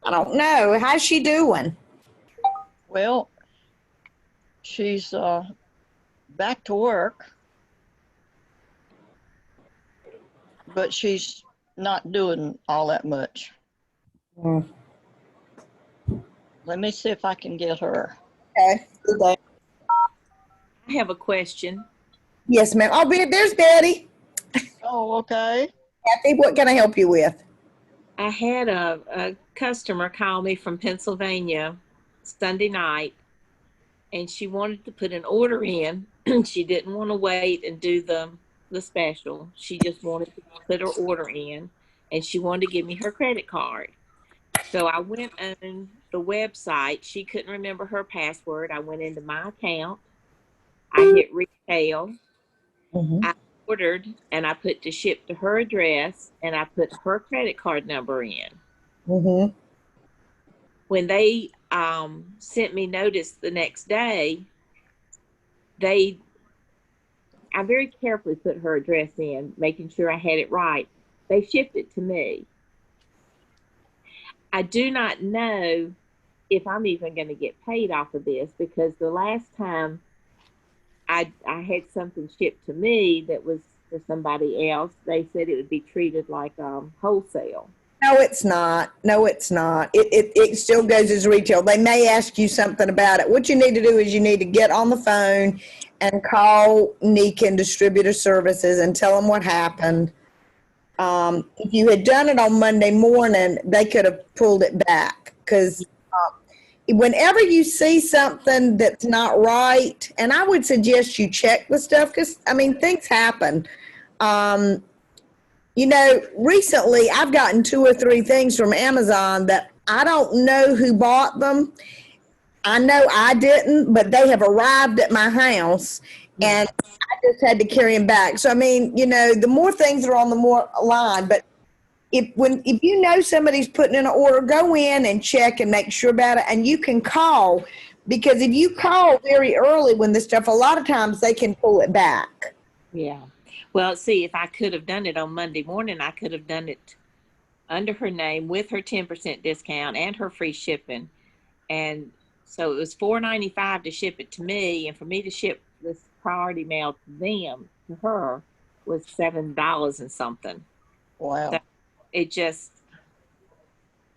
I don't know. How's she doing? Well, she's back to work, but she's not doing all that much. Mm. Let me see if I can get her. Okay. I have a question. Yes, ma'am. Oh, there's Betty. Oh, okay. Kathy, what can I help you with? I had a customer call me from Pennsylvania Sunday night, and she wanted to put an order in. She didn't want to wait and do the special. She just wanted to put her order in, and she wanted to give me her credit card. So I went on the website. She couldn't remember her password. I went into my account. I hit retail. Mm-hmm. I ordered and I put to ship to her address and I put her credit card number in. Mm-hmm. When they sent me notice the next day, I very carefully put her address in, making sure I had it right. They shipped it to me. I do not know if I'm even going to get paid off of this, because the last time I had something shipped to me that was for somebody else, they said it would be treated like wholesale. No, it's not. No, it's not. It still goes as retail. They may ask you something about it. What you need to do is you need to get on the phone and call Nikin Distributor Services and tell them what happened. If you had done it on Monday morning, they could have pulled it back, because whenever you see something that's not right, and I would suggest you check the stuff, because, I mean, things happen. Recently I've gotten 2 or 3 things from Amazon that I don't know who bought them. I know I didn't, but they have arrived at my house and I just had to carry them back. So, I mean, the more things are on the more line, but if you know somebody's putting in an order, go in and check and make sure about it. And you can call, because if you call very early when this stuff, a lot of times they can pull it back. Yeah. Well, see, if I could have done it on Monday morning, I could have done it under her name with her 10% discount and her free shipping. And so it was $4.95 to ship it to me, and for me to ship this priority mail to her, was $7 and something. Wow. So it just,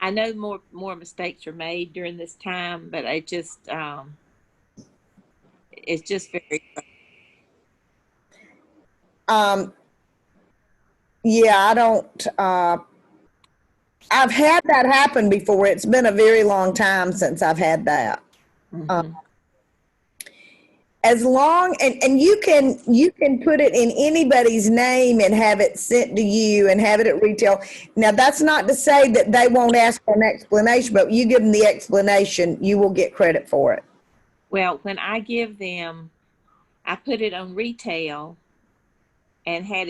I know more mistakes are made during this time, but it's just very. Yeah, I don't. I've had that happen before. It's been a very long time since I've had that. Mm-hmm. As long and you can put it in anybody's name and have it sent to you and have it at retail. Now, that's not to say that they won't ask for an explanation, but you give them the explanation, you will get credit for it. Well, when I give them, I put it on retail and had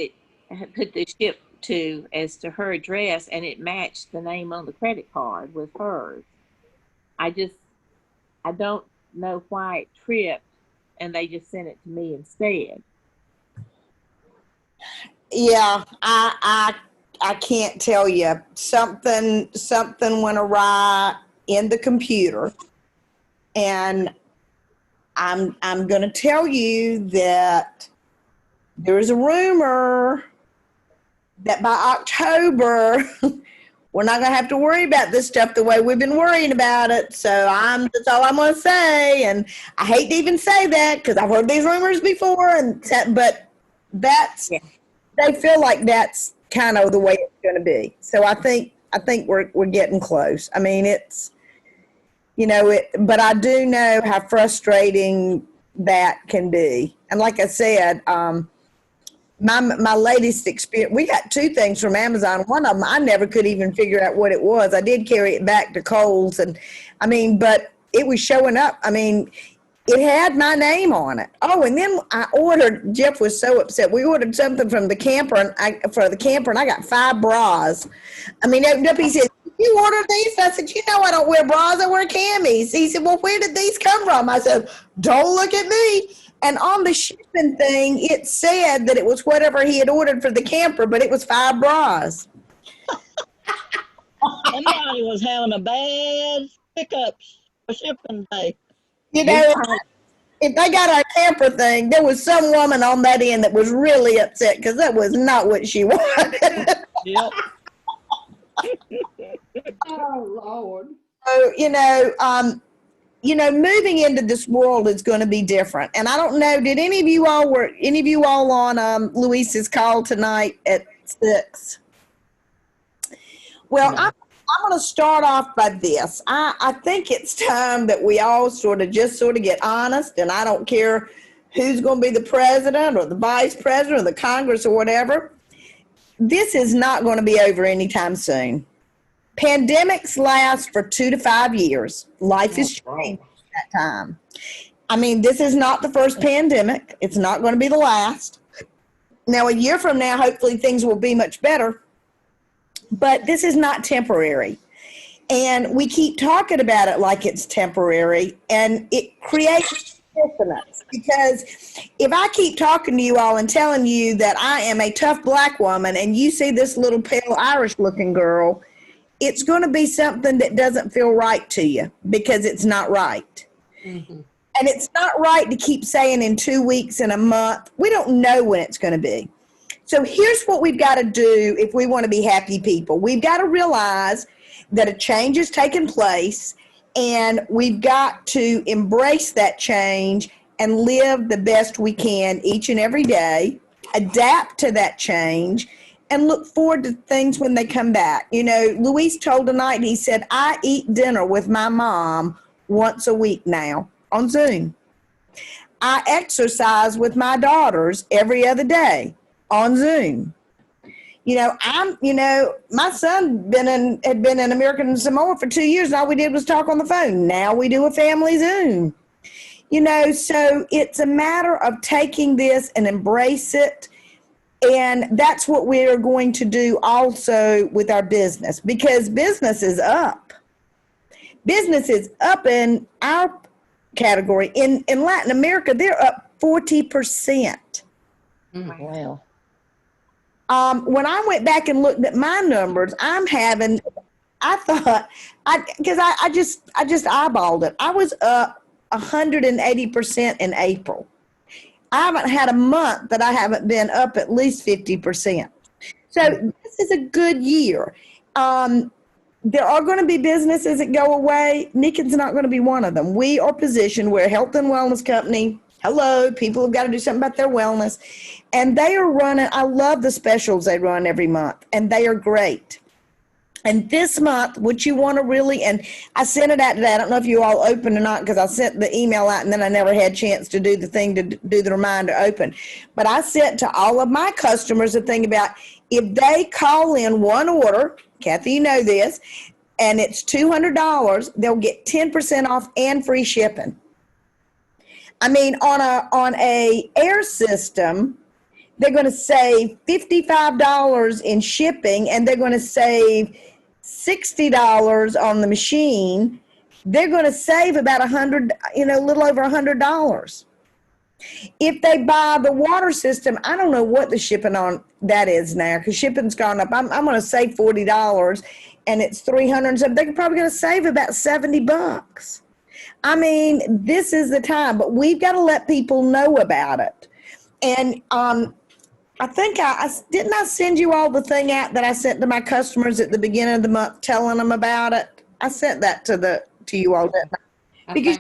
put the ship to as to her address, and it matched the name on the credit card with hers. I don't know why it tripped, and they just sent it to me instead. Yeah, I can't tell you. Something went awry in the computer, and I'm going to tell you that there's a rumor that by October we're not going to have to worry about this stuff the way we've been worrying about it. So that's all I'm going to say. And I hate to even say that, because I've heard these rumors before, but that's, they feel like that's kind of the way it's going to be. So I think we're getting close. I mean, it's, but I do know how frustrating that can be. And like I said, my latest experience, we got 2 things from Amazon. One of them, I never could even figure out what it was. I did carry it back to Kohl's, and but it was showing up. I mean, it had my name on it. Oh, and then I ordered, Jeff was so upset. We ordered something from the camper, and I got 5 bras. I mean, opened up, he said, "You ordered these?" I said, "I don't wear bras, I wear camis." He said, "Well, where did these come from?" I said, "Don't look at me." And on the shipping thing, it said that it was whatever he had ordered for the camper, but it was 5 bras. Somebody was having a bad pickups for shipping day. You We know, call if they got our camper thing, there was some woman on that end that was really upset because that was not what she wanted. Yep. Oh, Lord. So, moving into this world is going to be different. And I don't know, did any of you all on Luis's call tonight at 6? Well, No. I'm going to start off by this. I think it's time that we all sort of get honest, and I don't care who's going to be the president or the vice president or the Congress or whatever. This is not going to be over anytime soon. Pandemics last for 2 to 5 years. Life is changing at that time. I mean, this is not the first pandemic. It's not going to be the last. Now, a year from now, hopefully things will be much better. But this is not temporary. And we keep talking about it like it's temporary, and it creates dissonance. Because if I keep talking to you all and telling you that I am a tough black woman and you see this little pale Irish looking girl, it's going to be something that doesn't feel right to you because it's not right. Mm-hmm. And it's not right to keep saying in 2 weeks, in a month. We don't know when it's going to be. So here's what we've got to do if we want to be happy people. We've got to realize that a change is taking place, and we've got to embrace that change and live the best we can each and every day, adapt to that change, and look forward to things when they come back. You know, Luis told tonight, he said, I eat dinner with my mom once a week now on Zoom. I exercise with my daughters every other day on Zoom. My son had been in American Samoa for 2 years, and all we did was talk on the phone. Now we do a family Zoom. So it's a matter of taking this and embrace it. And that's what we are going to do also with our business, because business is up. Business is up in our category. In Latin America, they're up 40%. Wow. When I went back and looked at my numbers, I just eyeballed it. I was up 180% in April. I haven't had a month that I haven't been up at least 50%. So this is a good year. There are going to be businesses that go away. Nickens not going to be one of them. We are positioned. We're a health and wellness company. Hello, people have got to do something about their wellness. And they are running, I love the specials they run every month, and they are great. And this month, what you want to really, and I sent it out today. I don't know if you all opened or not, because I sent the email out and then I never had a chance to do the thing to do the reminder open. But I sent to all of my customers a thing about if they call in one order, Kathy, you know this, and it's $200, they'll get 10% off and free shipping. I mean, on a air system, they're going to save $55 in shipping, and they're going to save $60 on the machine. They're going to save about a little over $100. If they buy the water system, I don't know what the shipping on that is now, because shipping's gone up. I'm going to save $40, and it's $300. So they're probably going to save about $70. I mean, this is the time, but we've got to let people know about it. And I think I send you all the thing out that I sent to my customers at the beginning of the month, telling them about it. I sent that to you all, didn't I? Because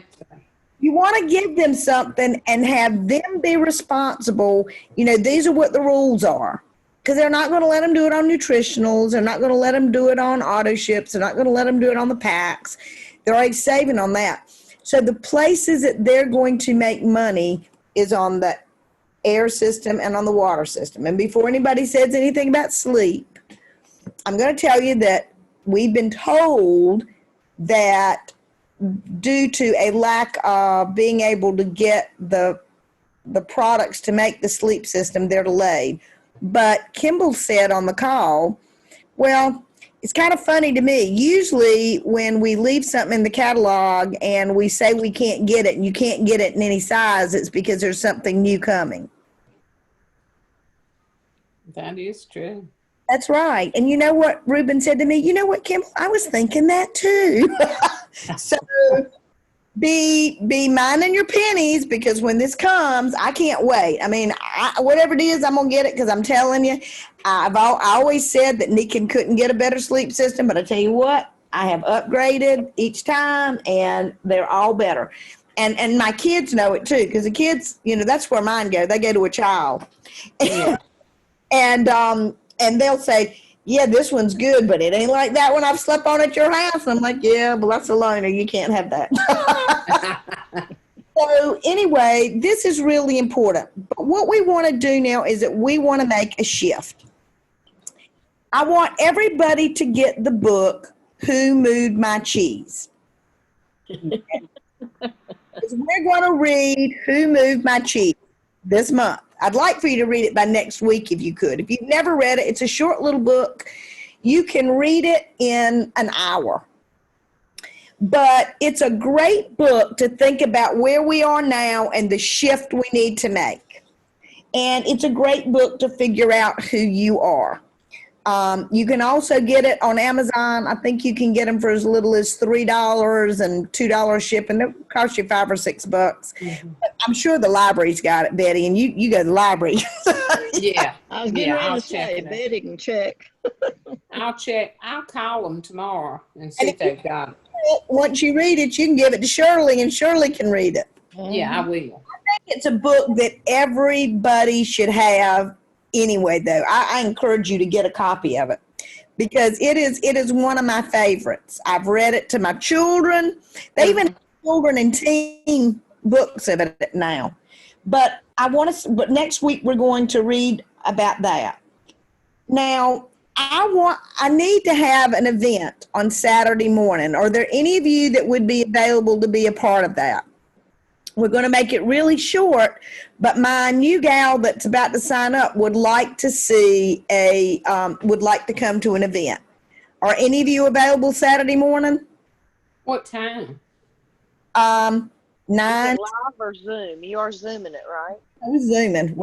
you want to give them something and have them be responsible. These are what the rules are, because they're not going to let them do it on nutritionals. They're not going to let them do it on auto ships. They're not going to let them do it on the packs. They're already saving on that. So the places that they're going to make money is on the air system and on the water system. And before anybody says anything about sleep, I'm going to tell you that we've been told that due to a lack of being able to get the products to make the sleep system, they're delayed. But Kimball said on the call, well, it's kind of funny to me. Usually when we leave something in the catalog and we say we can't get it and you can't get it in any size, it's because there's something new coming. That is true. That's right. And you know what Ruben said to me? You know what, Kim? I was thinking that too. So be minding your pennies, because when this comes, I can't wait. I mean, whatever it is, I'm gonna get it, because I'm telling you, I always said that Nikin couldn't get a better sleep system, but I tell you what, I have upgraded each time, and they're all better. And my kids know it too, because the kids, that's where mine go. They go to a child, Yeah. and they'll say, yeah, this one's good, but it ain't like that one I've slept on at your house. And I'm like, yeah, well, that's a loner. You can't have that. So anyway, this is really important. But what we want to do now is that we want to make a shift. I want everybody to get the book, Who Moved My Cheese? We're going to read Who Moved My Cheese this month. I'd like for you to read it by next week if you could. If you've never read it, it's a short little book. You can read it in an hour. But it's a great book to think about where we are now and the shift we need to make. And it's a great book to figure out who you are. You can also get it on Amazon. I think you can get them for as little as $3 and $2 shipping. It costs you $5 or $6. Mm-hmm. I'm sure the library's got it, Betty, and you go to the library. Yeah. I was getting ready I'll to say, check it out. Betty can check. I'll check. I'll call them tomorrow and see if they've got it. Once you read it, you can give it to Shirley, and Shirley can read it. Yeah, I will. It's a book that everybody should have anyway, though. I encourage you to get a copy of it, because it is one of my favorites. I've read it to my children. They even have children and teen books of it now. But but next week we're going to read about that. Now, I need to have an event on Saturday morning. Are there any of you that would be available to be a part of that? We're going to make it really short, but my new gal that's about to sign up would like to would like to come to an event. Are any of you available Saturday morning? What time? 9. Is it live or Zoom? You are Zooming it, right? We're zooming.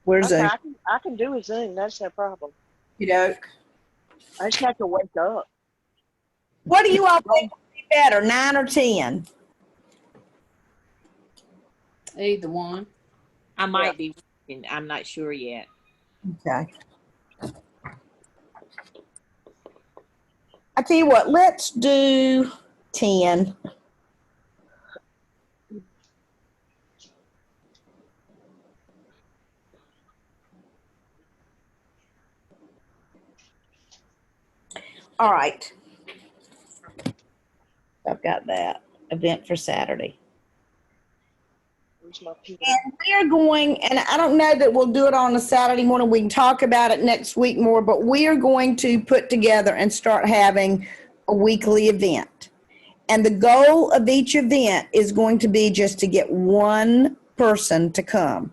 We're Okay, zooming. I can do a Zoom. That's no problem. You know, I just have to wake up. what do you all think would be better, 9 or 10? Either one. I might be working. I'm not sure yet. Okay. I tell you what, let's do 10. All right. I've got that event for Saturday. Where's my pen? And we are going, and I don't know that we'll do it on a Saturday morning. We can talk about it next week more, but we are going to put together and start having a weekly event. And the goal of each event is going to be just to get one person to come.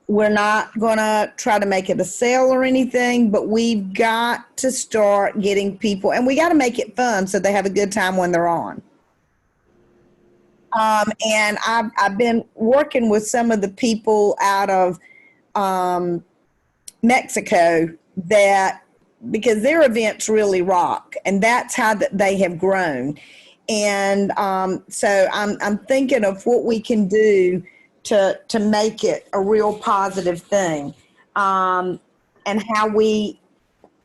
We're not going to try to make it a sale or anything, but we've got to start getting people, and we got to make it fun so they have a good time when they're on. And I've been working with some of the people out of Mexico because their events really rock, and that's how they have grown. And so I'm thinking of what we can do to make it a real positive thing, and how we,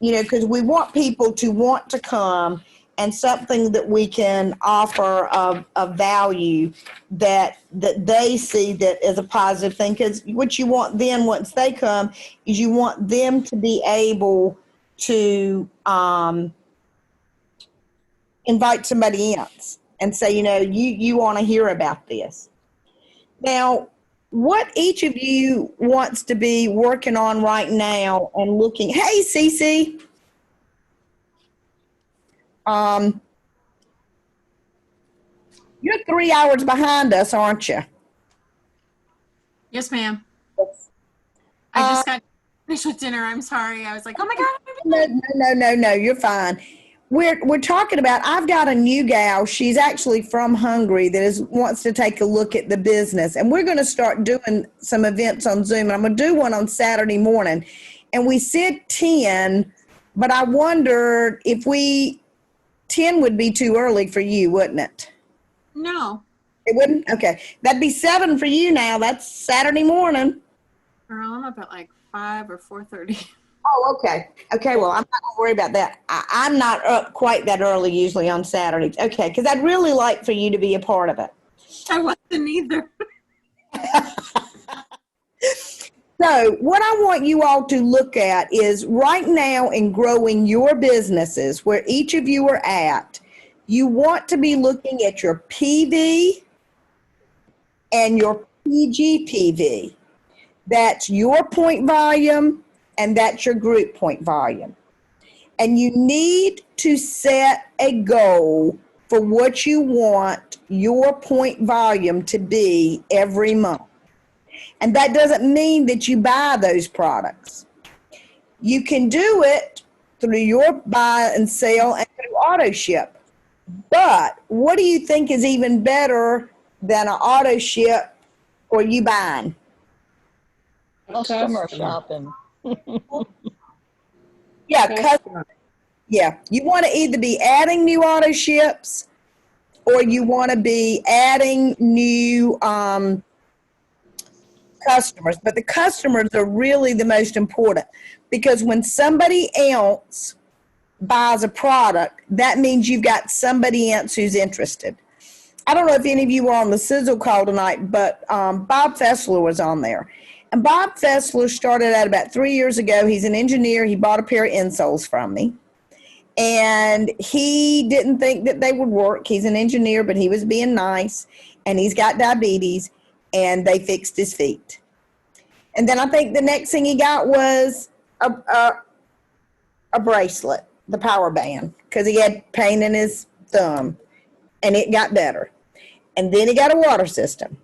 because we want people to want to come, and something that we can offer of value that they see that as a positive thing. Because what you want then, once they come, is you want them to be able to invite somebody else and say, you want to hear about this. Now, what each of you wants to be working on right now and looking, hey, Cece. You're 3 hours behind us, aren't you? Yes, ma'am. I just got finished with dinner. I'm sorry. I was like, oh my God. No, you're fine. We're talking about, I've got a new gal. She's actually from Hungary that wants to take a look at the business. And we're going to start doing some events on Zoom. And I'm going to do one on Saturday morning. And we said 10, but I wondered if 10 would be too early for you, wouldn't it? No. It wouldn't? Okay. That'd be 7 for you now. That's Saturday morning. Girl, I'm up at like 5 or 4:30. Oh, okay. Okay, well, I'm not going to worry about that. I'm not up quite that early usually on Saturdays. Okay, because I'd really like for you to be a part of it. I wasn't either. So what I want you all to look at is right now in growing your businesses, where each of you are at, you want to be looking at your PV and your PGPV. That's your point volume and that's your group point volume. And you need to set a goal for what you want your point volume to be every month. And that doesn't mean that you buy those products. You can do it through your buy and sell and through auto ship. But what do you think is even better than an auto ship or you buying? Customer shopping. Yeah, Customer. yeah. You want to either be adding new auto ships or you want to be adding new customers. But the customers are really the most important, because when somebody else buys a product, that means you've got somebody else who's interested. I don't know if any of you were on the Sizzle call tonight, but Bob Fessler was on there. And Bob Fessler started out about 3 years ago. He's an engineer. He bought a pair of insoles from me. And he didn't think that they would work. He's an engineer, but he was being nice. And he's got diabetes. And they fixed his feet. And then I think the next thing he got was a bracelet, the power band, because he had pain in his thumb. And it got better. And then he got a water system.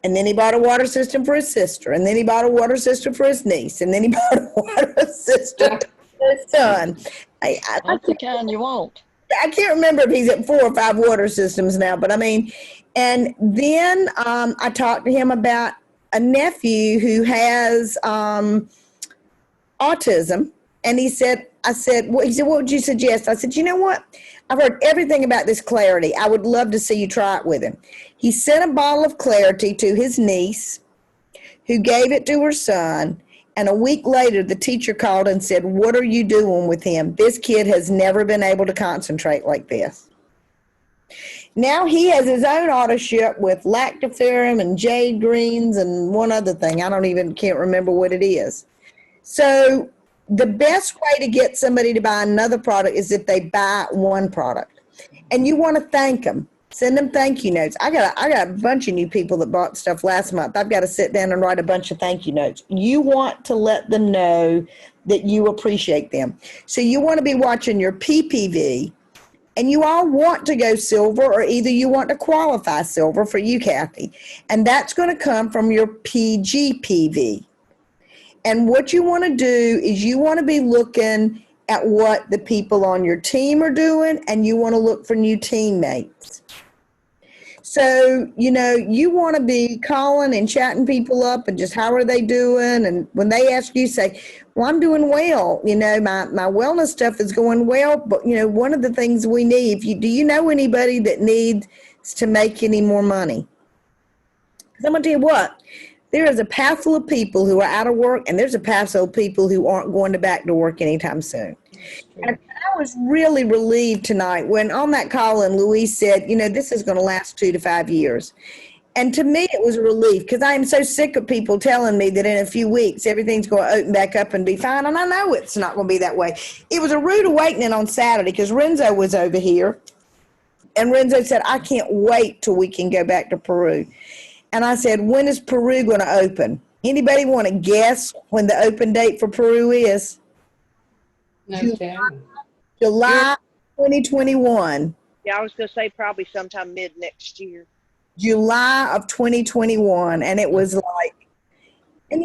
And then he bought a water system for his sister. And then he bought a water system for his niece. And then he bought a water system for his son. That's the kind you want. I can't remember if he's at 4 or 5 water systems now, but I mean, and then I talked to him about a nephew who has autism. And he said, what would you suggest? I said, you know what? I've heard everything about this Clarity. I would love to see you try it with him. He sent a bottle of Clarity to his niece, who gave it to her son. And a week later, the teacher called and said, what are you doing with him? This kid has never been able to concentrate like this. Now he has his own auto ship with lactoferrin and jade greens and one other thing. Can't remember what it is. So the best way to get somebody to buy another product is if they buy one product. And you want to thank them. Send them thank you notes. I got a bunch of new people that bought stuff last month. I've got to sit down and write a bunch of thank you notes. You want to let them know that you appreciate them. So you want to be watching your PPV, and you all want to go silver, or either you want to qualify silver for you, Kathy. And that's going to come from your PGPV. And what you want to do is you want to be looking at what the people on your team are doing, and you want to look for new teammates. So, you want to be calling and chatting people up and just how are they doing? And when they ask you, say, well, I'm doing well. My wellness stuff is going well. But, one of the things we need, do you know anybody that needs to make any more money? Because I'm going to tell you what. There is a path full of people who are out of work, and there's a path full of people who aren't going back to work anytime soon. And I was really relieved tonight when on that call and Louise said, this is going to last 2 to 5 years. And to me, it was a relief, because I am so sick of people telling me that in a few weeks, everything's going to open back up and be fine. And I know it's not going to be that way. It was a rude awakening on Saturday because Renzo was over here. And Renzo said, I can't wait till we can go back to Peru. And I said, when is Peru going to open? Anybody want to guess when the open date for Peru is? No, July 2021. Yeah, I was going to say probably sometime mid next year. July of 2021. And it was like, and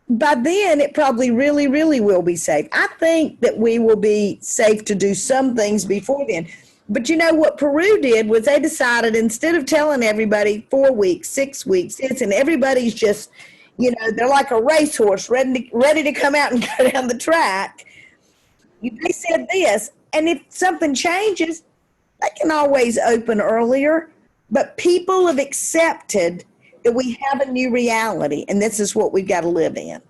by then it probably really, really will be safe. I think that we will be safe to do some things before then. But what Peru did was they decided, instead of telling everybody 4 weeks, 6 weeks, and everybody's just, You know, they're like a racehorse ready to come out and go down the track. They said this, and if something changes, they can always open earlier. But people have accepted that we have a new reality, and this is what we've got to live in.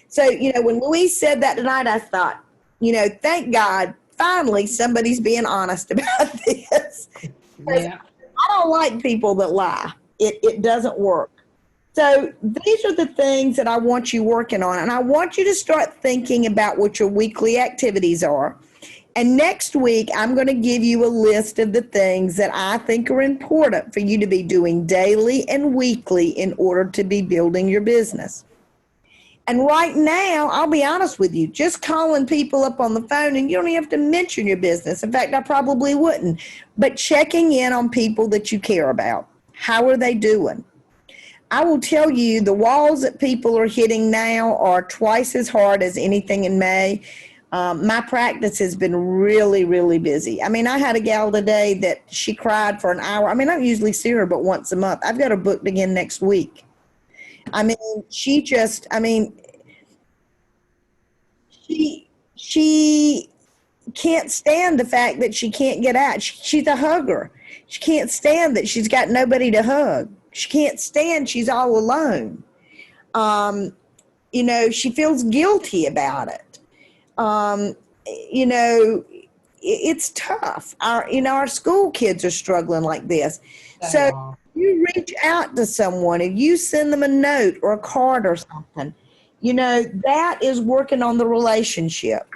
So, you know, when Louise said that tonight, I thought, you know, thank God, finally somebody's being honest about this. Yeah. I don't like people that lie. It doesn't work. So these are the things that I want you working on, and I want you to start thinking about what your weekly activities are. And next week, I'm going to give you a list of the things that I think are important for you to be doing daily and weekly in order to be building your business. And right now, I'll be honest with you, just calling people up on the phone, and you don't even have to mention your business. In fact, I probably wouldn't. But checking in on people that you care about. How are they doing? I will tell you, the walls that people are hitting now are twice as hard as anything in May. My practice has been really, really busy. I mean, I had a gal today that she cried for an hour. I mean, I don't usually see her but once a month. I've got her booked again next week. I mean, she can't stand the fact that she can't get out. She's a hugger. She can't stand that she's got nobody to hug. She can't stand she's all alone. You know, she feels guilty about it. You know, it's tough. Our school kids are struggling like this. So you reach out to someone and you send them a note or a card or something, you know, that is working on the relationship.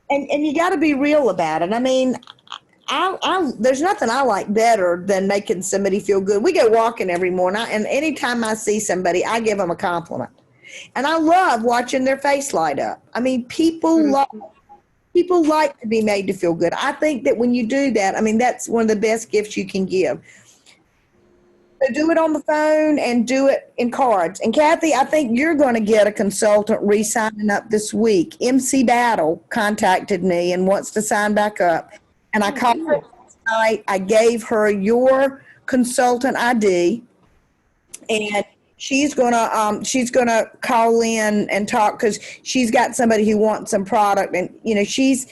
And you got to be real about it. I mean, there's nothing I like better than making somebody feel good. We go walking every morning, and anytime I see somebody, I give them a compliment. And I love watching their face light up. I mean, people like to be made to feel good. I think that when you do that, I mean, that's one of the best gifts you can give. So do it on the phone and do it in cards. And Kathy, I think you're going to get a consultant re-signing up this week. MC Battle contacted me and wants to sign back up. And I called her last night. I gave her your consultant ID, and she's gonna call in and talk, because she's got somebody who wants some product. And you know, she's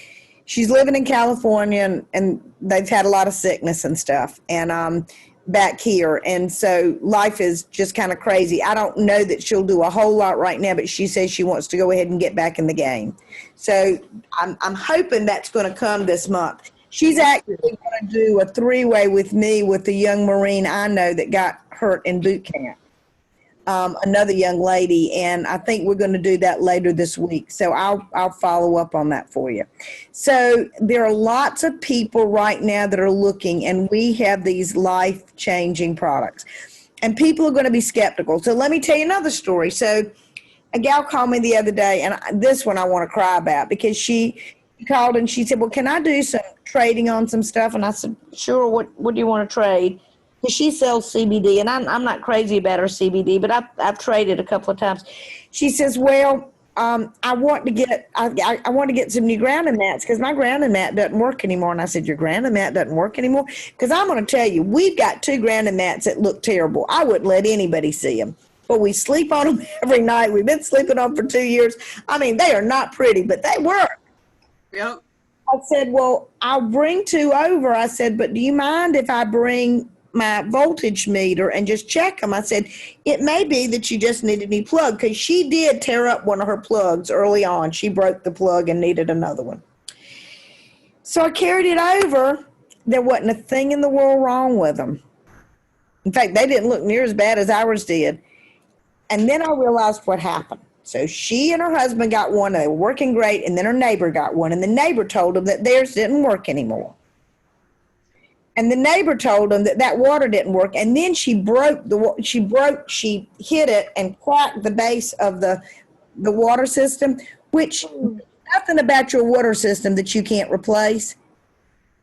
living in California, and they've had a lot of sickness and stuff, and back here, and so life is just kind of crazy. I don't know that she'll do a whole lot right now, but she says she wants to go ahead and get back in the game. So I'm hoping that's going to come this month. She's actually going to do a 3-way with me with the young Marine I know that got hurt in boot camp. Another young lady, and I think we're going to do that later this week. So I'll follow up on that for you. So there are lots of people right now that are looking, and we have these life-changing products. And people are going to be skeptical. So let me tell you another story. So a gal called me the other day, and this one I want to cry about, because she called and she said, well, can I do some trading on some stuff? And I said, sure, what do you want to trade? Because she sells CBD, and I'm not crazy about her CBD, but I've traded a couple of times. She says, well, I want to get some new grounding mats, because my grounding mat doesn't work anymore. And I said, your grounding mat doesn't work anymore? Because I'm going to tell you, we've got 2 grounding mats that look terrible. I wouldn't let anybody see them. But we sleep on them every night. We've been sleeping on them for 2 years. I mean, they are not pretty, but they work. Yep. I said, well, I'll bring 2 over. I said, but do you mind if I bring my voltage meter and just check them? I said, it may be that you just need a new plug, because she did tear up one of her plugs early on. She broke the plug and needed another one. So I carried it over. There wasn't a thing in the world wrong with them. In fact, they didn't look near as bad as ours did. And then I realized what happened. So she and her husband got one, and they were working great, and then her neighbor got one, and the neighbor told them that theirs didn't work anymore. And the neighbor told them that water didn't work, and then she hit it and cracked the base of the water system, which nothing about your water system that you can't replace.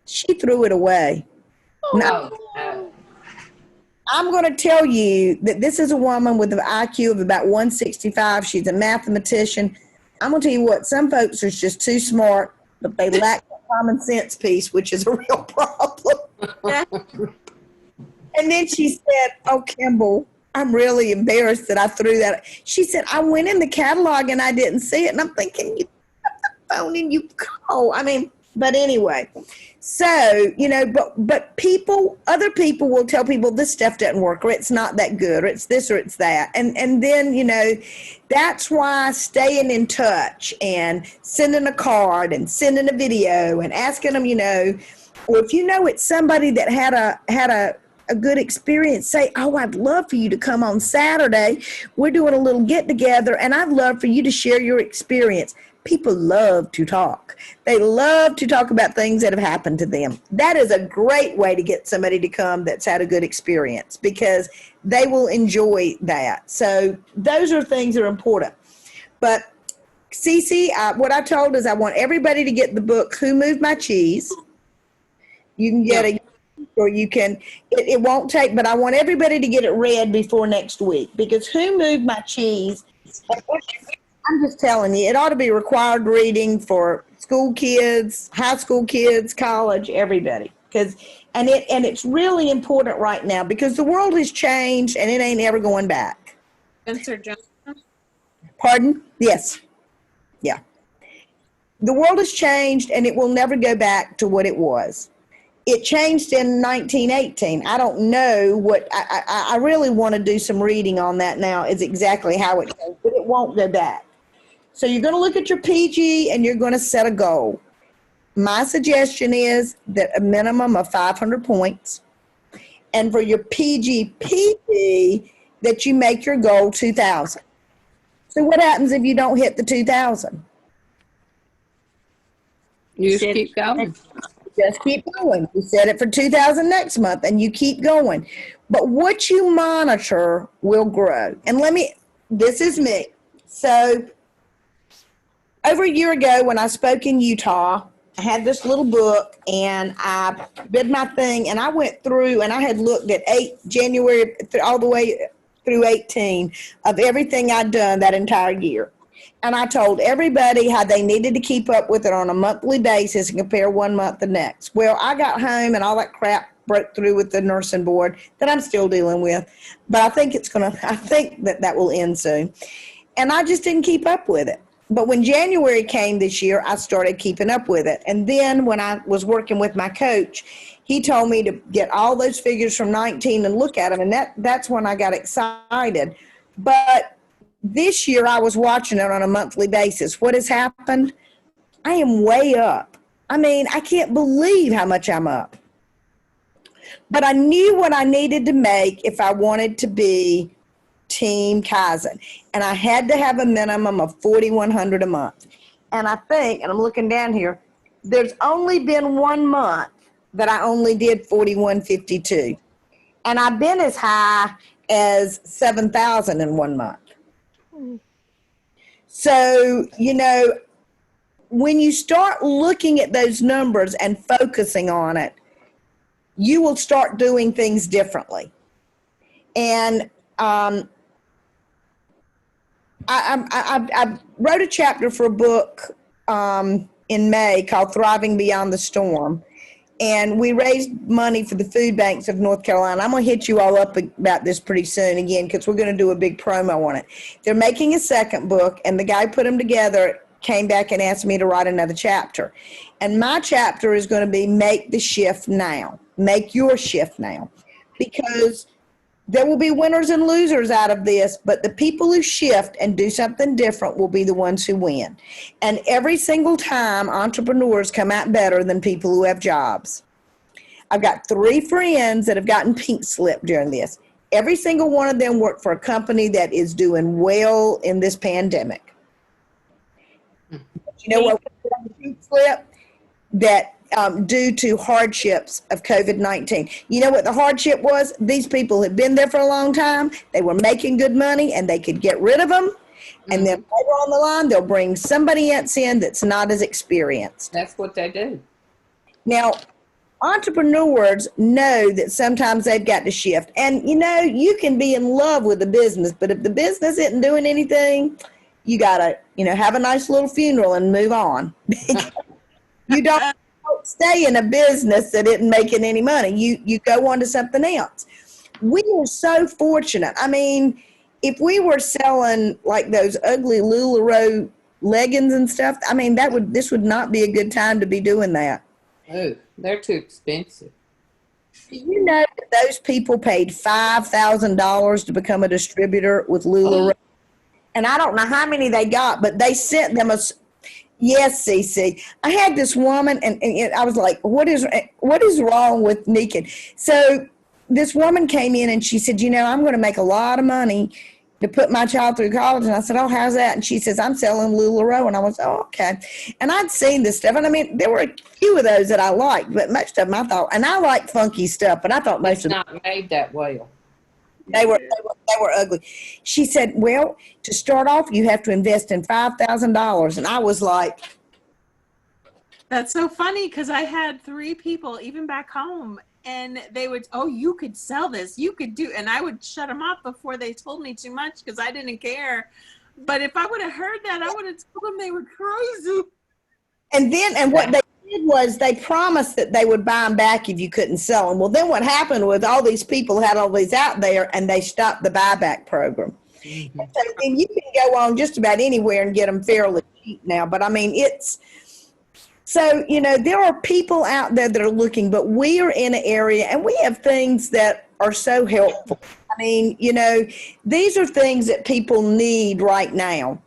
She threw it away. Now, I'm going to tell you that this is a woman with an IQ of about 165. She's a mathematician. I'm going to tell you what, some folks are just too smart, but they lack the common sense piece, which is a real problem. And then she said, oh, Kimball, I'm really embarrassed that I threw that. She said, I went in the catalog and I didn't see it. And I'm thinking, you got the phone and you call. I mean, but anyway. So, but other people will tell people this stuff doesn't work, or it's not that good, or it's this or it's that. And then, that's why staying in touch and sending a card and sending a video and asking them, or if it's somebody that had a good experience, say, oh, I'd love for you to come on Saturday. We're doing a little get together and I'd love for you to share your experience. People love to talk. They love to talk about things that have happened to them. That is a great way to get somebody to come that's had a good experience, because they will enjoy that. So those are things that are important. But Cece, what I told is I want everybody to get the book, Who Moved My Cheese? You can get or you can, it won't take, but I want everybody to get it read before next week, because Who Moved My Cheese? I'm just telling you, it ought to be required reading for school kids, high school kids, college, everybody. And it's really important right now, because the world has changed and it ain't ever going back. Spencer Johnson. Pardon? Yes. Yeah. The world has changed and it will never go back to what it was. It changed in 1918. I don't know what, I really want to do some reading on that now, is exactly how it goes, but it won't go back. So you're going to look at your PG and you're going to set a goal. My suggestion is that a minimum of 500 points. And for your PG, that you make your goal 2,000. So what happens if you don't hit the 2,000? You just keep going. Just keep going. You set it for 2,000 next month and you keep going. But what you monitor will grow. And this is me. So over a year ago when I spoke in Utah, I had this little book and I did my thing, and I went through and I had looked at January all the way through 18 of everything I'd done that entire year. And I told everybody how they needed to keep up with it on a monthly basis and compare one month to the next. Well, I got home and all that crap broke through with the nursing board that I'm still dealing with. But I think that will end soon. And I just didn't keep up with it. But when January came this year, I started keeping up with it. And then when I was working with my coach, he told me to get all those figures from 19 and look at them. And that's when I got excited. But this year I was watching it on a monthly basis. What has happened? I am way up. I mean, I can't believe how much I'm up. But I knew what I needed to make if I wanted to be Team Kaizen. And I had to have a minimum of 4,100 a month. And I think, and I'm looking down here, there's only been 1 month that I only did 4,152. And I've been as high as 7,000 in 1 month. So, when you start looking at those numbers and focusing on it, you will start doing things differently. And I wrote a chapter for a book in May called Thriving Beyond the Storm. And we raised money for the food banks of North Carolina. I'm going to hit you all up about this pretty soon again, because we're going to do a big promo on it. They're making a second book, and the guy put them together came back and asked me to write another chapter. And my chapter is going to be Make the Shift Now. Make your shift now. Because there will be winners and losers out of this, but the people who shift and do something different will be the ones who win. And every single time, entrepreneurs come out better than people who have jobs. I've got 3 friends that have gotten pink slip during this. Every single one of them work for a company that is doing well in this pandemic. You know what was on the pink slip? That due to hardships of COVID-19. You know what the hardship was? These people had been there for a long time. They were making good money and they could get rid of them. And then later on the line, they'll bring somebody else in that's not as experienced. That's what they do. Now, entrepreneurs know that sometimes they've got to shift. And, you can be in love with the business, but if the business isn't doing anything, you got to, have a nice little funeral and move on. You don't stay in a business that isn't making any money. You go on to something else. we are so fortunate. I mean, if we were selling like those ugly LuLaRoe leggings and stuff, I mean, this would not be a good time to be doing that. Oh, they're too expensive. Do you know that those people paid $5,000 to become a distributor with LuLaRoe? And I don't know how many they got, but they sent them yes, CC. I had this woman, and I was like, what is wrong with Nikin? So this woman came in and she said, I'm going to make a lot of money to put my child through college. And I said, oh, how's that? And she says, I'm selling LuLaRoe. And I was, oh, okay. And I'd seen this stuff. And I mean, there were a few of those that I liked, but most of them I thought, and I like funky stuff, but I thought most It's of them. not made that well. They were ugly. She said, well, to start off, you have to invest in $5,000. And I was like, That's so funny because I had 3 people, even back home, and they would, oh, you could sell this, you could do, and I would shut them up before they told me too much because I didn't care. But if I would have heard that, I would have told them they were crazy. and what they did was they promised that they would buy them back if you couldn't sell them. Well, then what happened was all these people had all these out there and they stopped the buyback program. Mm-hmm. So then you can go on just about anywhere and get them fairly cheap now. But I mean, so, there are people out there that are looking, but we are in an area and we have things that are so helpful. I mean, these are things that people need right now.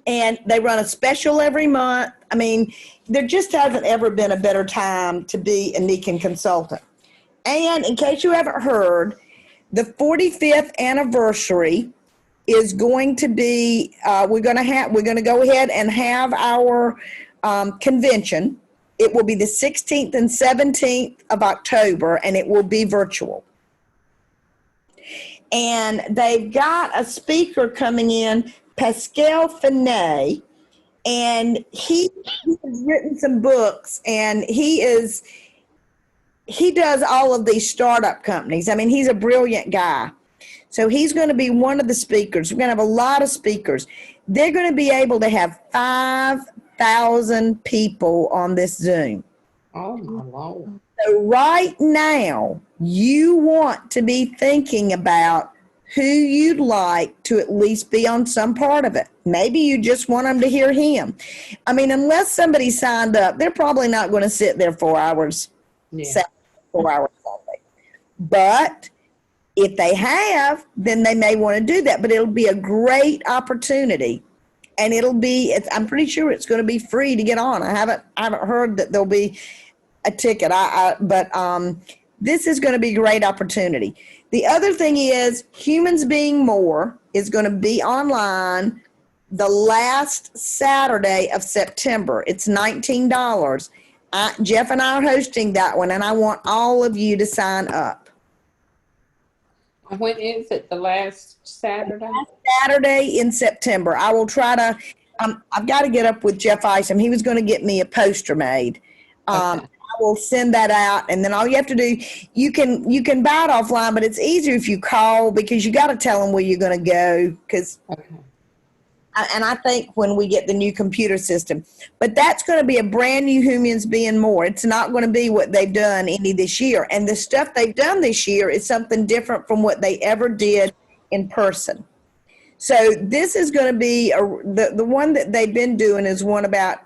And they run a special every month. I mean, there just hasn't ever been a better time to be a Nikin consultant. And in case you haven't heard, the 45th anniversary is going to be, we're going to go ahead and have our convention. It will be the 16th and 17th of October, and it will be virtual. And they've got a speaker coming in, Pascal Finet, and he has written some books, and he does all of these startup companies. I mean, he's a brilliant guy. So he's going to be one of the speakers. We're going to have a lot of speakers. They're going to be able to have 5,000 people on this Zoom. Oh, my Lord. So right now, you want to be thinking about who you'd like to at least be on some part of it. Maybe you just want them to hear him. I mean, unless somebody signed up, they're probably not going to sit there 4 hours, Yeah. 4 hours Sunday. But if they then they may want to do that. But it'll be a great opportunity. And I'm pretty sure it's going to be free to get on. I haven't heard that there'll be a ticket. But this is going to be a great opportunity. The other thing is Humans Being More is going to be online the last Saturday of September. It's $19. Jeff and I are hosting that one, and I want all of you to sign up. When is it? The last Saturday? Last Saturday in September. I will try to, I've got to get up with Jeff Isom. He was going to get me a poster made. Okay. I will send that out, and then all you have to do, you can buy it offline, but it's easier if you call because you got to tell them where you're going to go. Okay. And I think when we get the new computer system, but that's going to be a brand new Humans Being More. It's not going to be what they've done any this year, and the stuff they've done this year is something different from what they ever did in person. So this is going to be the one that they've been doing is one about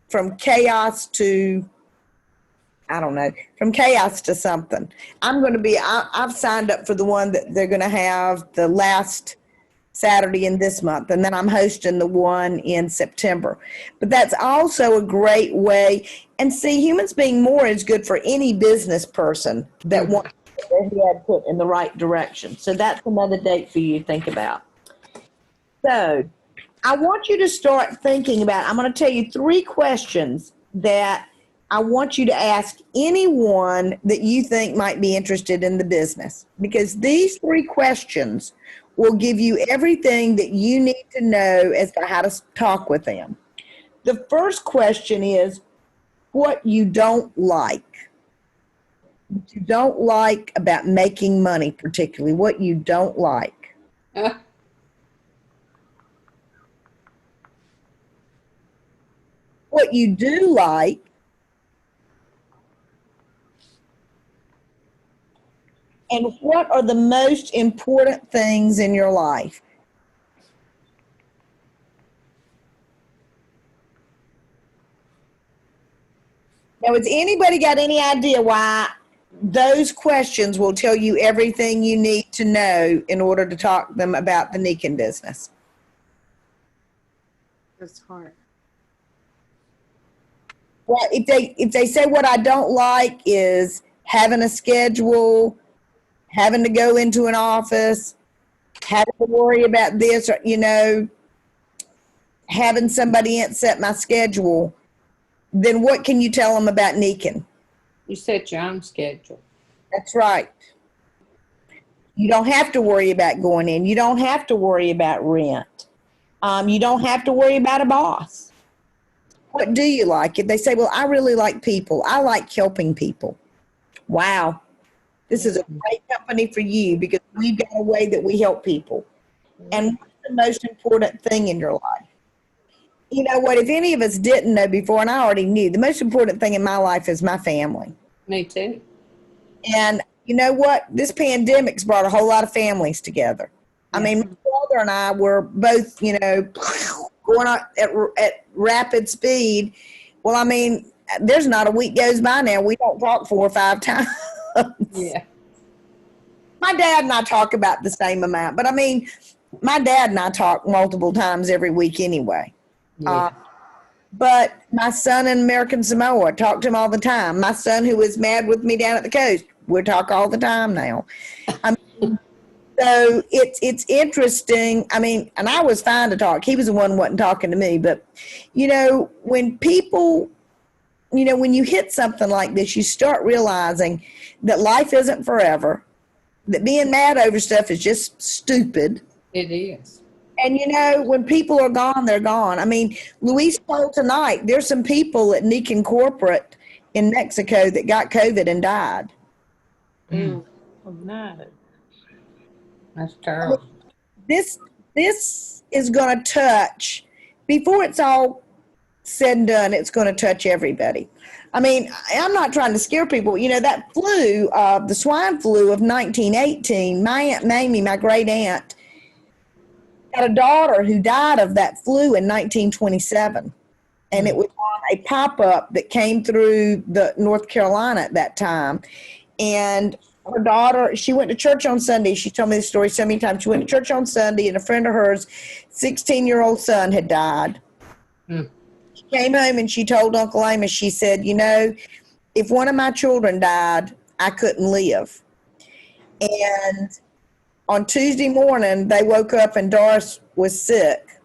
from chaos to, I don't know, from chaos to something. I've signed up for the one that they're going to have the last Saturday in this month, and then I'm hosting the one in September. But that's also a great way. And see, Humans Being More is good for any business person that wants to get their head put in the right direction. So that's another date for you to think about. So I want you to start thinking about, I'm going to tell you 3 questions that I want you to ask anyone that you think might be interested in the business, because these 3 questions will give you everything that you need to know as to how to talk with them. The first question is what you don't like. What you don't like about making money, particularly what you don't like. What you do like. And what are the most important things in your life? Now, has anybody got any idea why those questions will tell you everything you need to know in order to talk to them about the Nikin business? That's hard. Well, if they say what I don't like is having a schedule, having to go into an office, having to worry about this, or, having somebody else set my schedule, then what can you tell them about Nikin? You set your own schedule. That's right. You don't have to worry about going in. You don't have to worry about rent. You don't have to worry about a boss. What do you like? If they say, well, I really like people. I like helping people. Wow. This is a great company for you because we've got a way that we help people. And what's the most important thing in your life? You know what? If any of us didn't know before, and I already knew, the most important thing in my life is my family. Me too. And you know what? This pandemic's brought a whole lot of families together. I mean, my brother and I were both, going on at rapid speed. Well, I mean, there's not a week goes by now we don't talk 4 or 5 times. Yeah. My dad and I talk about the same amount, but I mean, my dad and I talk multiple times every week anyway. Yeah. But my son in American Samoa, talk to him all the time. My son who was mad with me down at the coast, we talk all the time now. So it's interesting. I mean, and I was fine to talk. He was the one who wasn't talking to me. But, when people, when you hit something like this, you start realizing that life isn't forever, that being mad over stuff is just stupid. It is. And, when people are gone, they're gone. I mean, Luis told tonight, there's some people at Nikin Corporate in Mexico that got COVID and died. Oh, no. That's terrible. This is going to touch, before it's all said and done, it's going to touch everybody. I mean, I'm not trying to scare people. That flu, the swine flu of 1918, my Aunt Mamie, my great aunt, had a daughter who died of that flu in 1927. And it was on a pop-up that came through the North Carolina at that time. And her daughter, she went to church on Sunday. She told me this story so many times. She went to church on Sunday, and a friend of hers, 16-year-old son, had died. She came home and she told Uncle Amos, she said, if one of my children died, I couldn't live. And on Tuesday morning, they woke up and Doris was sick.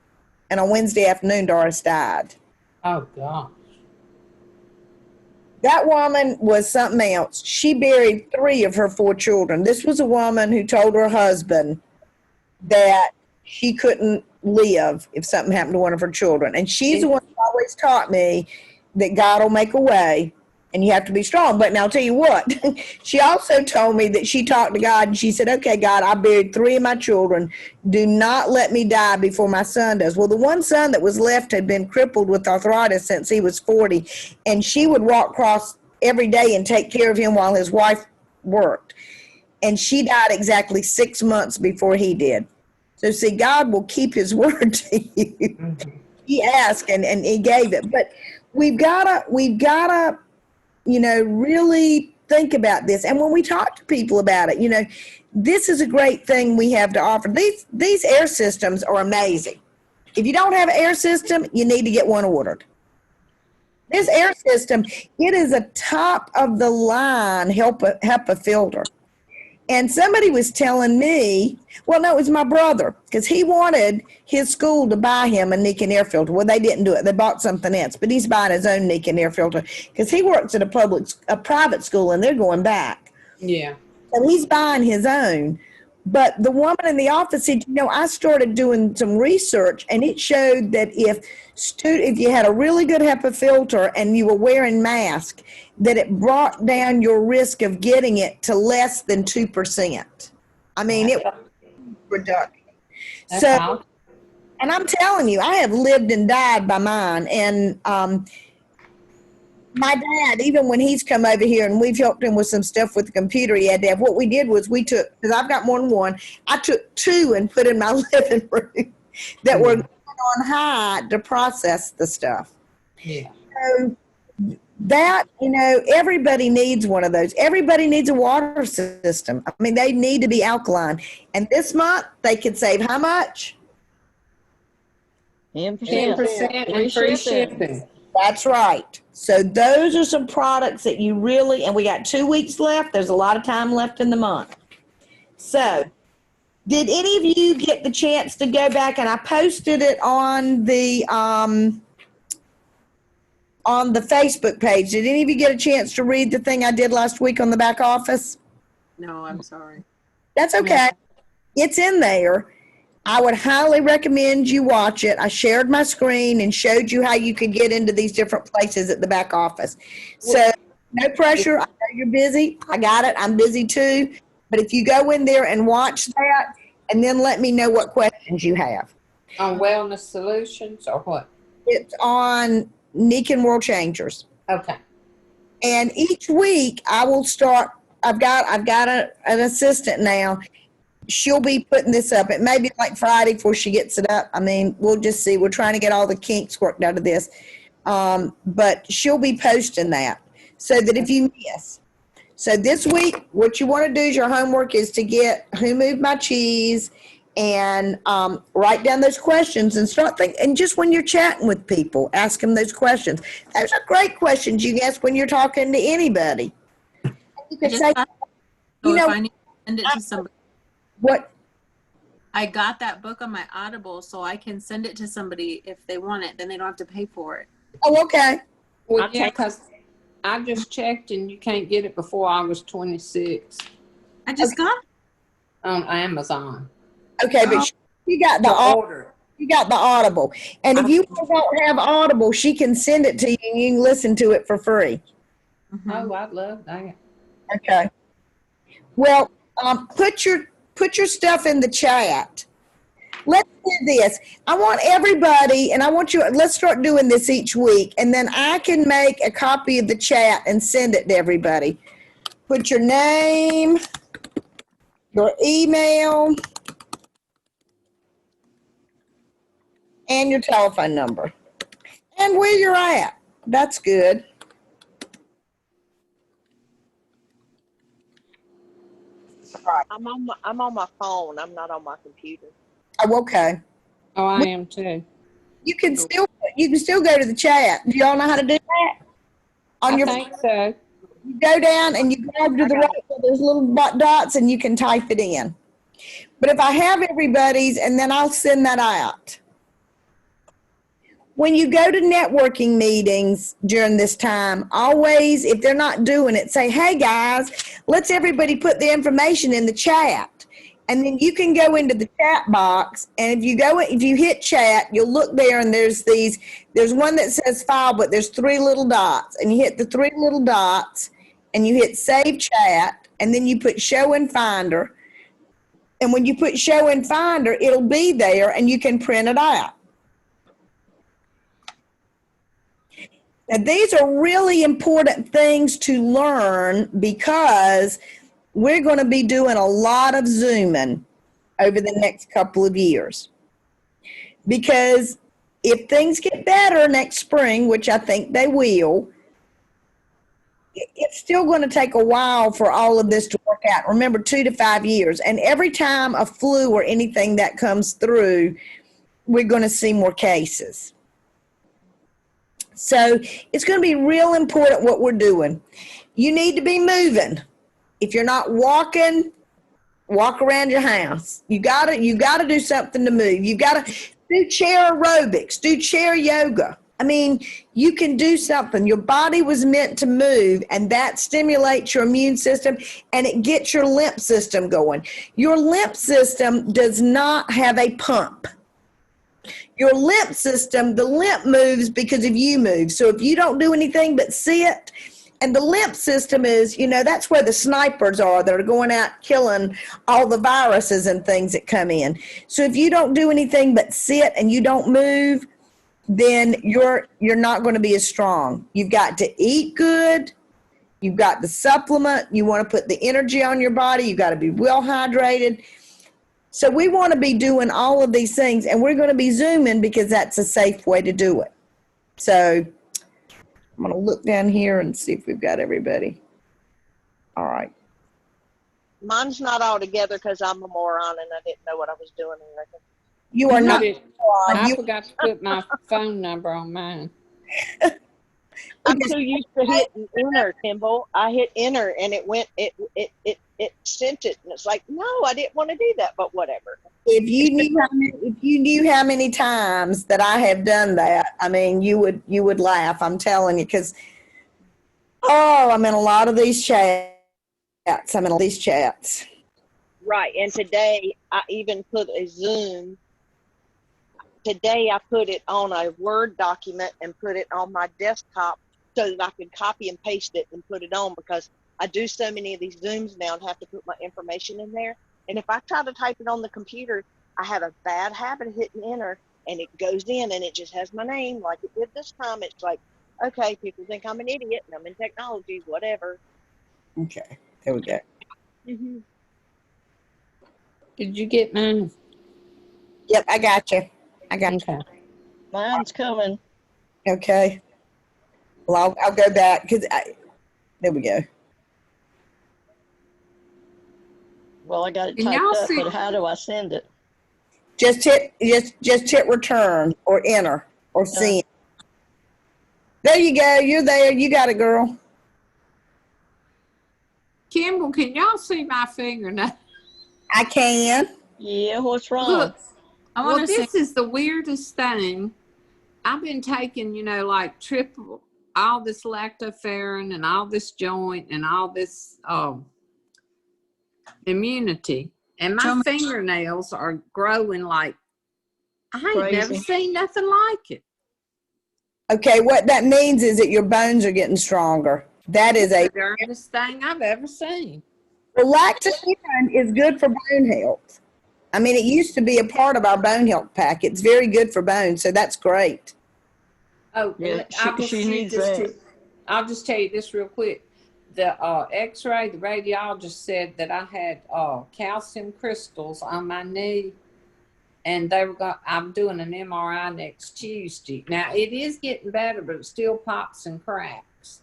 And on Wednesday afternoon, Doris died. Oh, gosh. That woman was something else. She buried 3 of her 4 children. This was a woman who told her husband that she couldn't live if something happened to one of her children. And she's the one who always taught me that God will make a way and you have to be strong. But now I'll tell you what, she also told me that she talked to God and she said, okay, God, I buried 3 of my children. Do not let me die before my son does. Well, the one son that was left had been crippled with arthritis since he was 40. And she would walk across every day and take care of him while his wife worked. And she died exactly 6 months before he did. So see, God will keep his word to you. He asked and he gave it. But we've gotta, really think about this. And when we talk to people about it, this is a great thing we have to offer. These air systems are amazing. If you don't have an air system, you need to get one ordered. This air system, it is a top of the line HEPA filter. And somebody was telling me, well, no, it was my brother, because he wanted his school to buy him a Nikin air filter. Well, they didn't do it. They bought something else, but he's buying his own Nikin air filter because he works at a private school and they're going back. Yeah. So he's buying his own. But the woman in the office said, I started doing some research and it showed that if you had a really good HEPA filter and you were wearing masks, that it brought down your risk of getting it to less than 2%. I mean, it was reduction. That's So, awesome. and I'm telling you, I have lived and died by mine. And my dad, even when he's come over here and we've helped him with some stuff with the computer he had to have, what we did was we took, because I've got more than one, I took two and put in my living room that were on high to process the stuff. Yeah. So that, everybody needs one of those. Everybody needs a water system. I mean, they need to be alkaline. And this month, they could save how much? 10%. 10% and free shipping. That's right. So those are some products that you really, and we got 2 weeks left. There's a lot of time left in the month. So did any of you get the chance to go back, and I posted it on the Facebook page. Did any of you get a chance to read the thing I did last week on the back office? No, I'm sorry. That's okay. It's in there. I would highly recommend you watch it. I shared my screen and showed you how you could get into these different places at the back office. So no pressure. I know you're busy. I got it. I'm busy too. But if you go in there and watch that, and then let me know what questions you have. On Wellness Solutions or what? It's on Nikin World Changers. Okay. And each week I will start. I've got an assistant now. She'll be putting this up. It may be like Friday before she gets it up. I mean, we'll just see. We're trying to get all the kinks worked out of this. But she'll be posting that so that if you miss. So this week, what you want to do is your homework is to get Who Moved My Cheese and write down those questions and start thinking. And just when you're chatting with people, ask them those questions. Those are great questions you can ask when you're talking to anybody. You can say, if I need to send it to somebody. What? I got that book on my Audible, so I can send it to somebody if they want it. Then they don't have to pay for it. Oh, okay. Well, I'll yeah, take- because I just checked and you can't get it before August 26th I just got it. on Amazon. Okay, but you got the Order. you got the Audible, and if you don't have Audible, she can send it to you, and you can listen to it for free. Mhm. Oh, I'd love that. Okay. Well, put your stuff in the chat. Let's do this. I want everybody, and I want you. Let's start doing this each week, and then I can make a copy of the chat and send it to everybody. Put your name, your email, and your telephone number, and where you're at. That's good. I'm on my phone. I'm not on my computer. Oh, okay. Oh, I am too. You can still go to the chat. Do y'all know how to do that? On I your think so. you go down and you grab to the right where there's little dots and you can type it in. But if I have everybody's, and then I'll send that out. When you go to networking meetings during this time, always, if they're not doing it, say, hey guys, let's everybody put the information in the chat. And then you can go into the chat box, and if you hit chat, you'll look there, and there's one that says file, but there's 3 little dots, and you hit the 3 little dots, and you hit save chat, and then you put show in finder. And when you put show in finder, it'll be there, and you can print it out. Now, these are really important things to learn because we're going to be doing a lot of Zooming over the next couple of years. Because if things get better next spring, which I think they will, it's still going to take a while for all of this to work out. Remember, 2 to 5 years. And every time a flu or anything that comes through, we're going to see more cases. So it's going to be real important what we're doing. You need to be moving. If you're not walking, walk around your house. You gotta do something to move. You gotta do chair aerobics, do chair yoga. I mean, you can do something. Your body was meant to move, and that stimulates your immune system, and it gets your lymph system going. Your lymph system does not have a pump. Your lymph system, the lymph moves because of you move. So if you don't do anything but sit, and the lymph system is, that's where the snipers are that are going out killing all the viruses and things that come in. So if you don't do anything but sit and you don't move, then you're not going to be as strong. You've got to eat good. You've got the supplement. You want to put the energy on your body. You've got to be well hydrated. So we want to be doing all of these things, and we're going to be Zooming because that's a safe way to do it. So I'm going to look down here and see if we've got everybody. All right. Mine's not all together because I'm a moron and I didn't know what I was doing. You are not. I forgot to put my phone number on mine. I'm too used to hitting enter, Kimball. I hit enter and it went. It sent it, and it's like, no, I didn't want to do that, but whatever. If you knew how many times that I have done that, I mean, you would laugh. I'm telling you, because I'm in a lot of these chats. I'm in all these chats. Right, and today I even put a Zoom. Today I put it on a Word document and put it on my desktop so that I could copy and paste it and put it on, because I do so many of these Zooms now and have to put my information in there. And if I try to type it on the computer, I have a bad habit of hitting enter, and it goes in and it just has my name like it did this time. It's like, okay, people think I'm an idiot and I'm in technology, whatever. Okay, there we go. Mm-hmm. Did you get mine? Yep, I got you. Okay. Mine's coming. Okay. Well, I'll go back because there we go. Well, I got it Can typed y'all up, see- but how do I send it? Just hit return or enter or send. There you go. You're there. You got it, girl. Kimball, can y'all see my fingernail? I can. Yeah, what's wrong? Look, I well, want to say, this is the weirdest thing. I've been taking, like triple, all this lactoferrin and all this joint and all this immunity. And my Show me. fingernails are growing like, I ain't never Crazy. seen nothing like it. Okay, what that means is that your bones are getting stronger. That is The darndest thing I've ever seen. well, lactoferrin is good for bone health. I mean, it used to be a part of our bone health pack. It's very good for bones, so that's great. Oh, Yeah, I'll just she shoot needs this that. to, I'll just tell you this real quick. The X-ray, the radiologist said that I had calcium crystals on my knee, and I'm doing an MRI next Tuesday. Now it is getting better, but it still pops and cracks.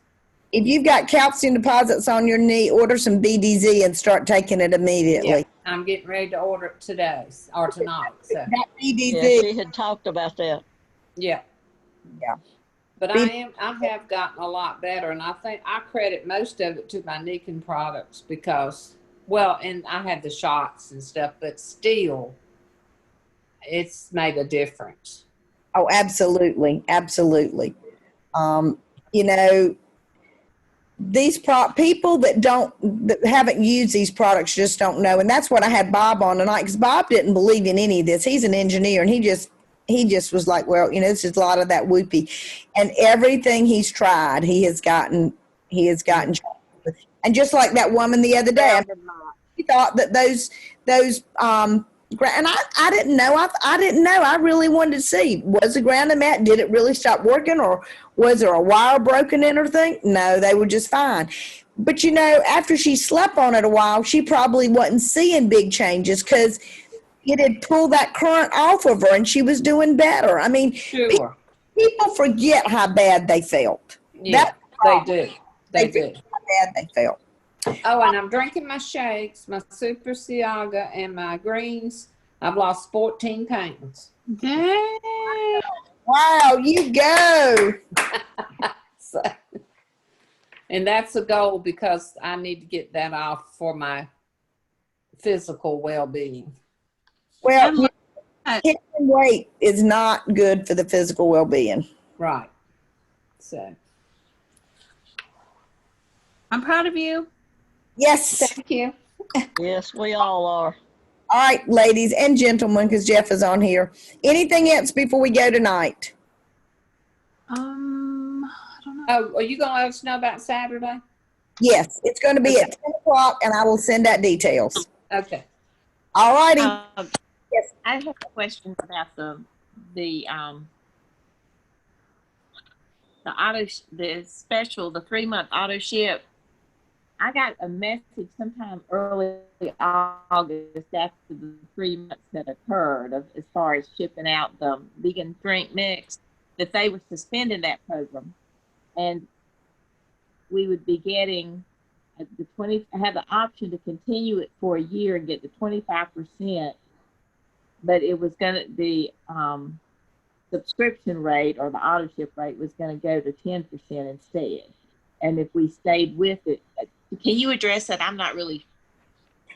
If you've got calcium deposits on your knee, order some BDZ and start taking it immediately. Yeah, I'm getting ready to order it today or tonight. So That BDZ. Yeah, she had talked about that. yeah. Yeah. But I have gotten a lot better, and I think I credit most of it to my Nikon products because, and I had the shots and stuff, but still, it's made a difference. Oh, absolutely. Absolutely. These people that haven't used these products just don't know. And that's what I had Bob on tonight, because Bob didn't believe in any of this. He's an engineer, and he just was like, well, this is a lot of that whoopee. And everything he's tried, he has gotten. And just like that woman the other day, he thought that those and I didn't know. I didn't know. I really wanted to see, was the grounding mat, did it really stop working, or was there a wire broken in or thing? No, they were just fine. But after she slept on it a while, she probably wasn't seeing big changes because it had pulled that current off of her and she was doing better. I mean, Sure. people forget how bad they felt. Yeah, they do. They do. How bad they felt. Oh, and I'm drinking my shakes, my Super Siaga, and my greens. I've lost 14 pounds. dang. Wow, you go. So, and that's a goal because I need to get that off for my physical well-being. Well, carrying weight is not good for the physical well-being. Right. So, I'm proud of you. Yes. thank you. Yes, we all are. All right, ladies and gentlemen, because Jeff is on here. Anything else before we go tonight? I don't know. Oh, are you going to let us know about Saturday? Yes, it's going to be at 10 o'clock, and I will send out details. Okay. All righty. Yes. I have a question about the the special, the 3-month auto ship, I got a message sometime early August after the 3 months that occurred as far as shipping out the vegan drink mix, that they were suspending that program. And we would be getting have the option to continue it for a year and get the 25%, but it was going to, the subscription rate or the auto ship rate was going to go to 10% instead. And if we stayed with it, can you address that? I'm not really.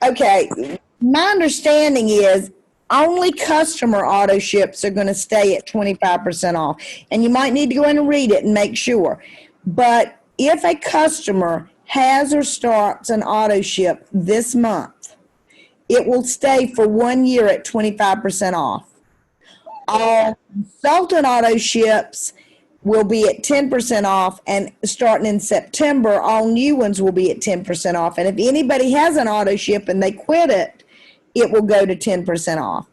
Okay, my understanding is only customer auto ships are going to stay at 25% off. And you might need to go in and read it and make sure. But if a customer has or starts an auto ship this month, it will stay for 1 year at 25% off. All consultant auto ships will be at 10% off, and starting in September, all new ones will be at 10% off. And if anybody has an auto ship and they quit it, it will go to 10% off.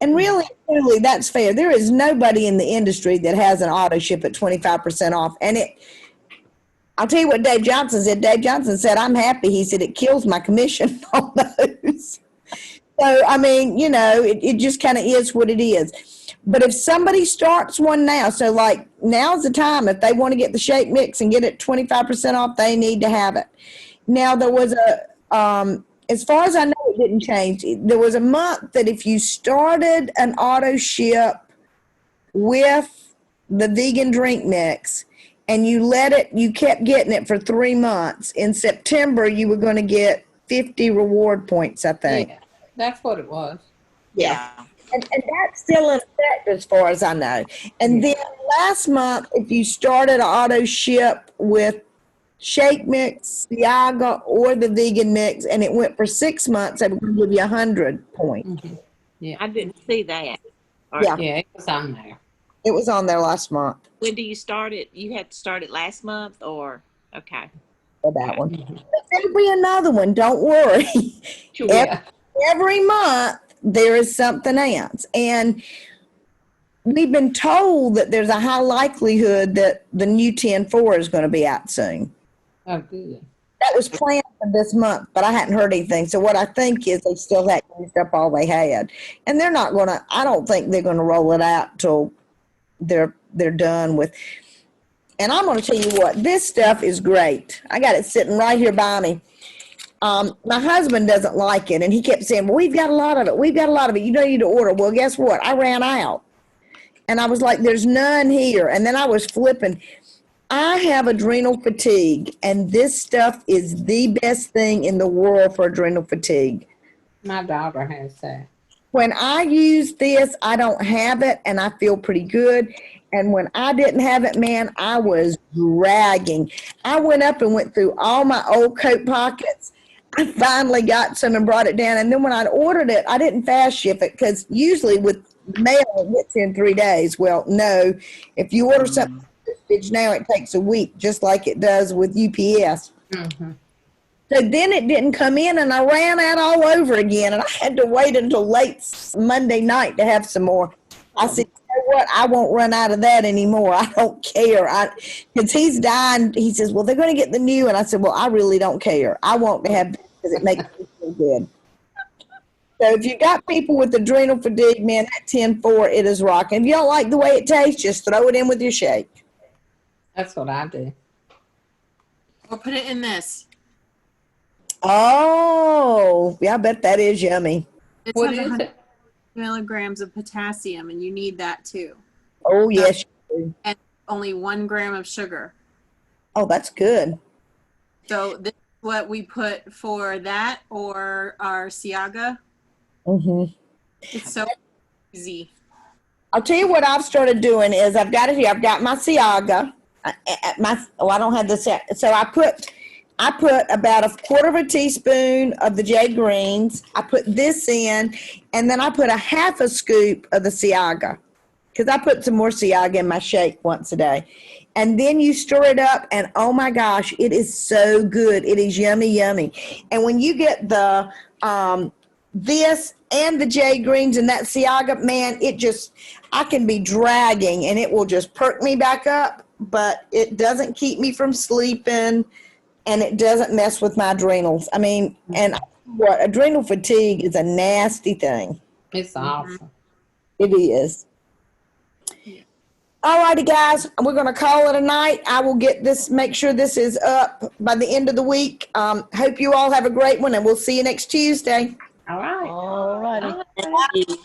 And really, truly, that's fair. There is nobody in the industry that has an auto ship at 25% off. And I'll tell you what Dave Johnson said. Dave Johnson said, I'm happy. He said, it kills my commission on those. So, I mean, you know, it just kind of is what it is. But if somebody starts one now, so like now's the time, if they want to get the shake mix and get it 25% off, they need to have it. Now there was as far as I know, it didn't change. There was a month that if you started an auto ship with the vegan drink mix and you kept getting it for 3 months, in September you were going to get 50 reward points, I think. Yeah, that's what it was. Yeah. And that's still in effect as far as I know. And then last month, if you started an auto ship with shake mix, Siaga, or the vegan mix, and it went for 6 months, they were going to give you 100 points. Mm-hmm. Yeah. I didn't see that. Yeah. Yeah, it was on there. It was on there last month When do you start it? You had to start it last month, or okay? for that one. But there'll be another one. Don't worry. Yeah. Every month, there is something else. And we've been told that there's a high likelihood that the new 10-4 is going to be out soon. Oh, good. That was planned for this month, but I hadn't heard anything. So what I think is they still hadn't used up all they had. And they're not going to, I don't think they're going to roll it out till they're done with. And I'm going to tell you what, this stuff is great. I got it sitting right here by me. My husband doesn't like it, and he kept saying, well, we've got a lot of it. We've got a lot of it. You don't need to order. Well, guess what? I ran out. And I was like, there's none here. And then I was flipping. I have adrenal fatigue, and this stuff is the best thing in the world for adrenal fatigue. My daughter has that. When I use this, I don't have it, and I feel pretty good. And when I didn't have it, man, I was dragging. I went up and went through all my old coat pockets. I finally got some and brought it down. And then when I ordered it, I didn't fast ship it because usually with mail, it gets in 3 days. Well, no. If you order something now, it takes a week, just like it does with UPS. Mm-hmm. So then it didn't come in, and I ran out all over again, and I had to wait until late Monday night to have some more. I said, you know what? I won't run out of that anymore. I don't care. Because he's dying. He says, well, they're going to get the new. And I said, well, I really don't care. I want to have this because it makes me feel good. So if you got people with adrenal fatigue, man, that 10-4, it is rocking. If you don't like the way it tastes, just throw it in with your shake. That's what I do. Or put it in this. Oh, yeah, I bet that is yummy. It's What like is 100 it? milligrams of potassium, and you need that too. Oh, yes. And only 1 gram of sugar. Oh, that's good. So this is what we put for that or our Siaga. Mm-hmm. It's so easy. I'll tell you what I've started doing is I've got it here. I've got my Siaga. I don't have this. So I put about 1/4 teaspoon of the J Greens. I put this in, and then I put a 1/2 scoop of the Siaga because I put some more Siaga in my shake once a day. And then you stir it up, and oh my gosh, it is so good. It is yummy, yummy. And when you get the this and the J Greens and that Siaga, man, I can be dragging, and it will just perk me back up. but it doesn't keep me from sleeping, and it doesn't mess with my adrenals. I mean, and what adrenal fatigue is a nasty thing. It's awful. It is. All righty, guys, we're going to call it a night. I will get this, make sure this is up by the end of the week. Hope you all have a great one, and we'll see you next Tuesday. All right. All righty. Thank you.